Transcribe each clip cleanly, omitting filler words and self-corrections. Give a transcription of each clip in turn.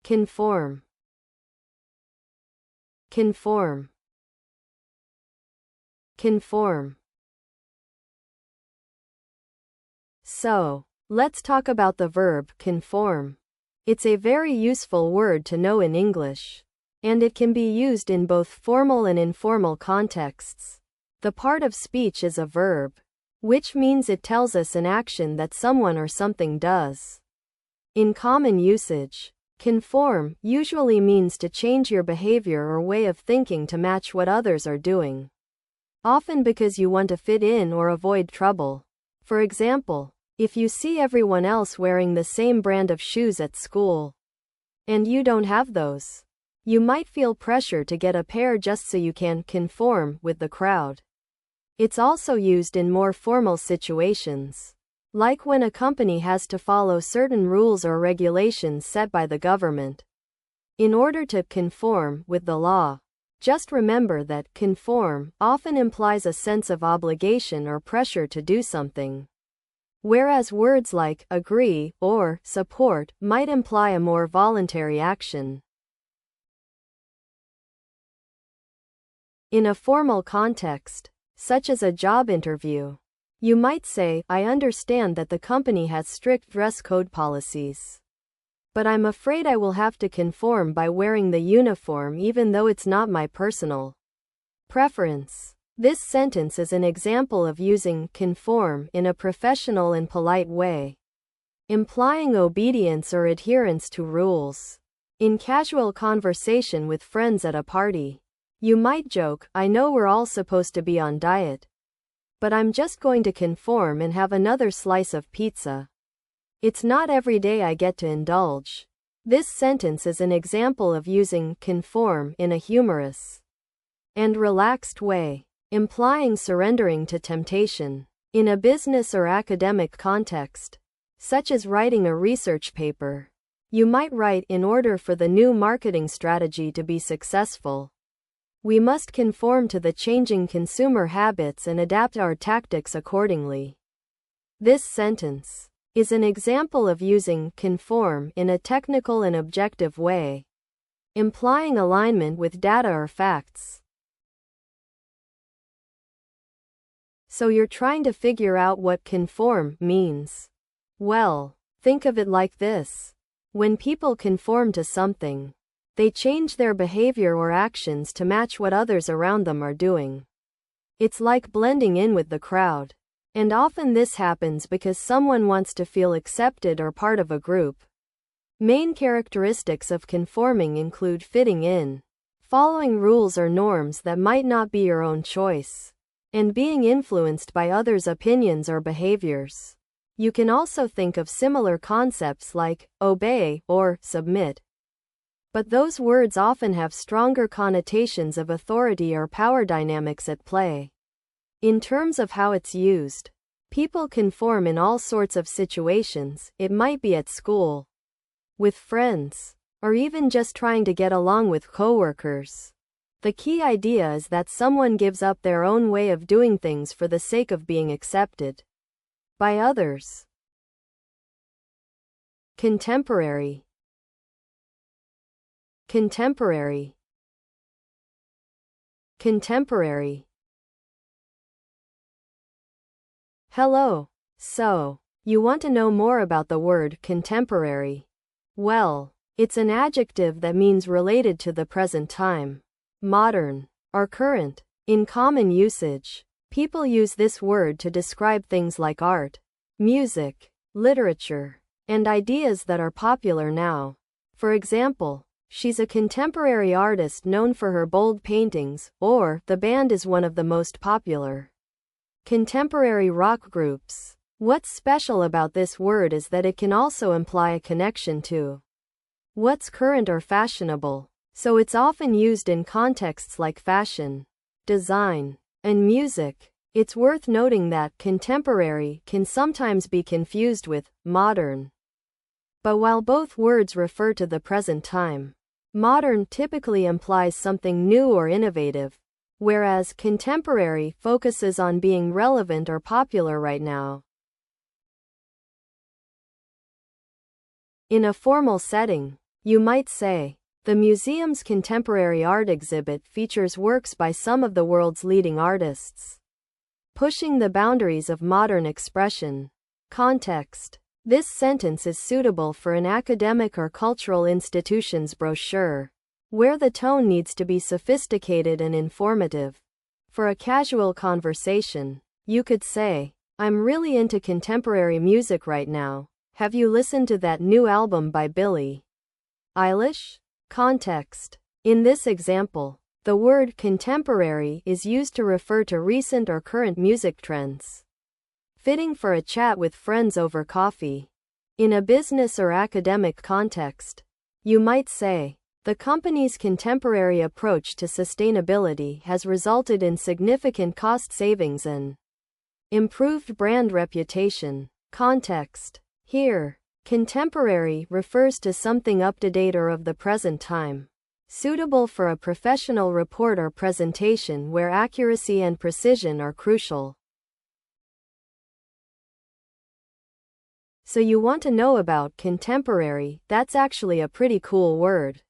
Conform. Conform. Conform. So, let's talk about the verb conform. It's a very useful word to know in English, and it can be used in both formal and informal contexts. The part of speech is a verb, which means it tells us an action that someone or something does. In common usage, conform usually means to change your behavior or way of thinking to match what others are doing, often because you want to fit in or avoid trouble. For example, if you see everyone else wearing the same brand of shoes at school, and you don't have those, you might feel pressure to get a pair just so you can conform with the crowd. It's also used in more formal situations, like when a company has to follow certain rules or regulations set by the government in order to conform with the law. Just remember that conform often implies a sense of obligation or pressure to do something, whereas words like agree or support might imply a more voluntary action. In a formal context, such as a job interview, you might say, I understand that the company has strict dress code policies, but I'm afraid I will have to conform by wearing the uniform even though it's not my personal preference. This sentence is an example of using conform in a professional and polite way, implying obedience or adherence to rules. In casual conversation with friends at a party, you might joke, I know we're all supposed to be on diet, but I'm just going to conform and have another slice of pizza. It's not every day I get to indulge. This sentence is an example of using conform in a humorous and relaxed way, implying surrendering to temptation. In a business or academic context, such as writing a research paper, you might write, in order for the new marketing strategy to be successful, we must conform to the changing consumer habits and adapt our tactics accordingly. This sentence is an example of using conform in a technical and objective way, implying alignment with data or facts. So you're trying to figure out what conform means. Well, think of it like this. When people conform to something, they change their behavior or actions to match what others around them are doing. It's like blending in with the crowd. And often this happens because someone wants to feel accepted or part of a group. Main characteristics of conforming include fitting in, following rules or norms that might not be your own choice, and being influenced by others' opinions or behaviors. You can also think of similar concepts like obey or submit, but those words often have stronger connotations of authority or power dynamics at play. In terms of how it's used, people conform in all sorts of situations. It might be at school, with friends, or even just trying to get along with coworkers. The key idea is that someone gives up their own way of doing things for the sake of being accepted by others. Contemporary. Contemporary. Contemporary. Hello. So, you want to know more about the word contemporary? Well, it's an adjective that means related to the present time, modern, or current. In common usage, people use this word to describe things like art, music, literature, and ideas that are popular now. For example, she's a contemporary artist known for her bold paintings, or the band is one of the most popular contemporary rock groups. What's special about this word is that it can also imply a connection to what's current or fashionable, so it's often used in contexts like fashion, design, and music. It's worth noting that contemporary can sometimes be confused with modern. But while both words refer to the present time, modern typically implies something new or innovative, whereas contemporary focuses on being relevant or popular right now. In a formal setting, You might say, the museum's contemporary art exhibit features works by some of the world's leading artists, pushing the boundaries of modern expression. Context. This sentence is suitable for an academic or cultural institution's brochure, where the tone needs to be sophisticated and informative. For a casual conversation, you could say, I'm really into contemporary music right now. Have you listened to that new album by Billie Eilish? Context. In this example, the word contemporary is used to refer to recent or current music trends, fitting for a chat with friends over coffee. In a business or academic context, you might say, the company's contemporary approach to sustainability has resulted in significant cost savings and improved brand reputation. Context. Here, contemporary refers to something up-to-date or of the present time, suitable for a professional report or presentation where accuracy and precision are crucial. So you want to know about contemporary? That's actually a pretty cool word.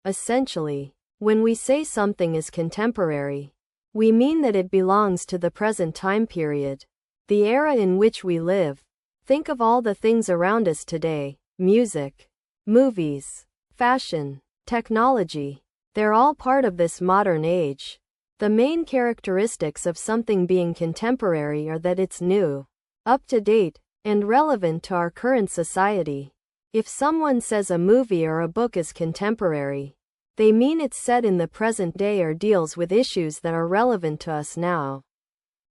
Essentially, when we say something is contemporary, we mean that it belongs to the present time period, the era in which we live. Think of all the things around us today: music, movies, fashion, technology. They're all part of this modern age. The main characteristics of something being contemporary are that it's new, up to date, and relevant to our current society. If someone says a movie or a book is contemporary, they mean it's set in the present day or deals with issues that are relevant to us now.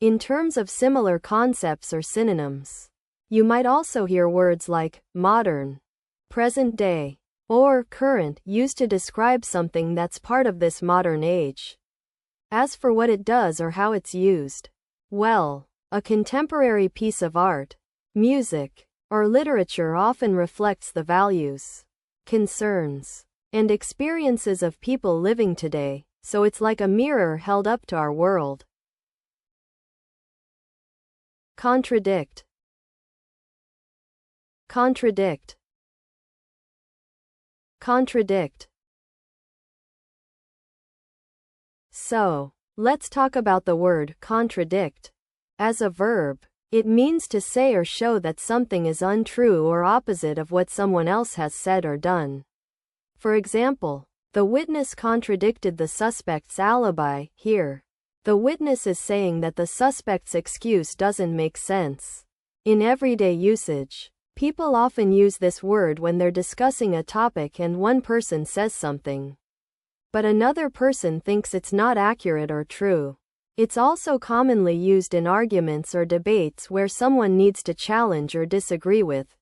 In terms of similar concepts or synonyms, you might also hear words like modern, present day, or current used to describe something that's part of this modern age. As for what it does or how it's used, well, a contemporary piece of art, music, or literature often reflects the values, concerns, and experiences of people living today, so it's like a mirror held up to our world. Contradict. Contradict. Contradict. So, let's talk about the word contradict. As a verb, it means to say or show that something is untrue or opposite of what someone else has said or done. For example, the witness contradicted the suspect's alibi. Here, the witness is saying that the suspect's excuse doesn't make sense. In everyday usage, people often use this word when they're discussing a topic and one person says something, but another person thinks it's not accurate or true. It's also commonly used in arguments or debates where someone needs to challenge or disagree with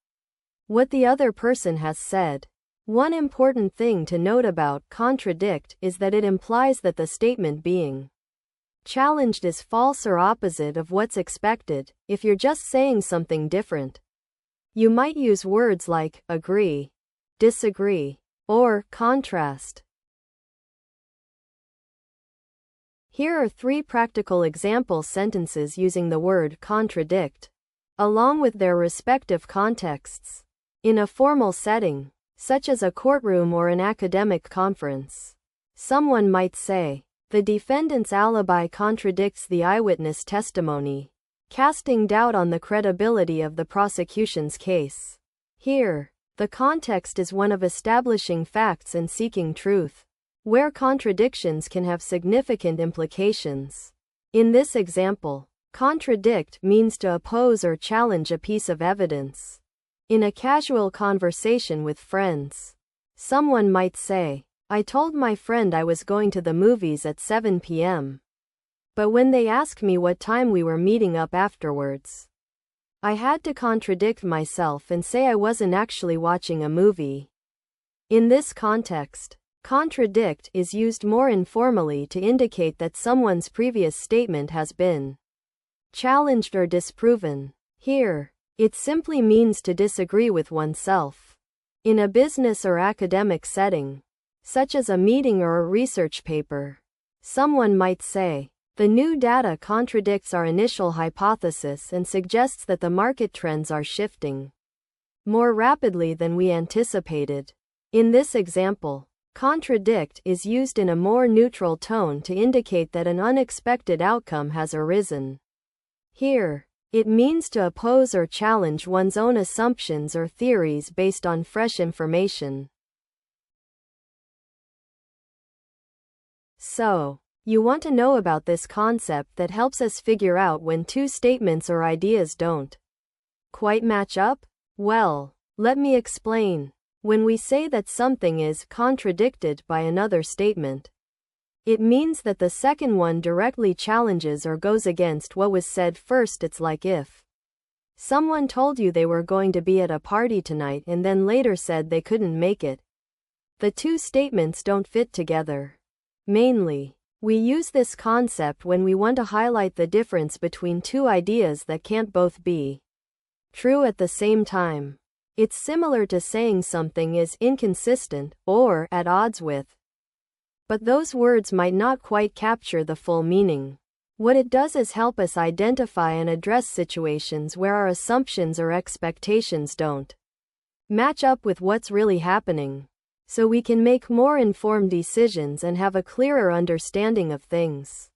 what the other person has said. One important thing to note about contradict is that it implies that the statement being challenged is false or opposite of what's expected. If you're just saying something different, you might use words like agree, disagree, or contrast. Here are 3 practical example sentences using the word contradict, along with their respective contexts. In a formal setting, such as a courtroom or an academic conference, someone might say, the defendant's alibi contradicts the eyewitness testimony, casting doubt on the credibility of the prosecution's case. Here, the context is one of establishing facts and seeking truth, where contradictions can have significant implications. In this example, contradict means to oppose or challenge a piece of evidence. In a casual conversation with friends, someone might say, I told my friend I was going to the movies at 7 p.m. But when they asked me what time we were meeting up afterwards, I had to contradict myself and say I wasn't actually watching a movie. In this context, contradict is used more informally to indicate that someone's previous statement has been challenged or disproven. Here, it simply means to disagree with oneself. In a business or academic setting, such as a meeting or a research paper, someone might say, the new data contradicts our initial hypothesis and suggests that the market trends are shifting more rapidly than we anticipated. In this example, contradict is used in a more neutral tone to indicate that an unexpected outcome has arisen. Here, it means to oppose or challenge one's own assumptions or theories based on fresh information. So, you want to know about this concept that helps us figure out when two statements or ideas don't quite match up? Well, let me explain. When we say that something is contradicted by another statement, it means that the second one directly challenges or goes against what was said first. It's like if someone told you they were going to be at a party tonight and then later said they couldn't make it. The two statements don't fit together. Mainly, we use this concept when we want to highlight the difference between two ideas that can't both be true at the same time. It's similar to saying something is inconsistent or at odds with, but those words might not quite capture the full meaning. What it does is help us identify and address situations where our assumptions or expectations don't match up with what's really happening, so we can make more informed decisions and have a clearer understanding of things.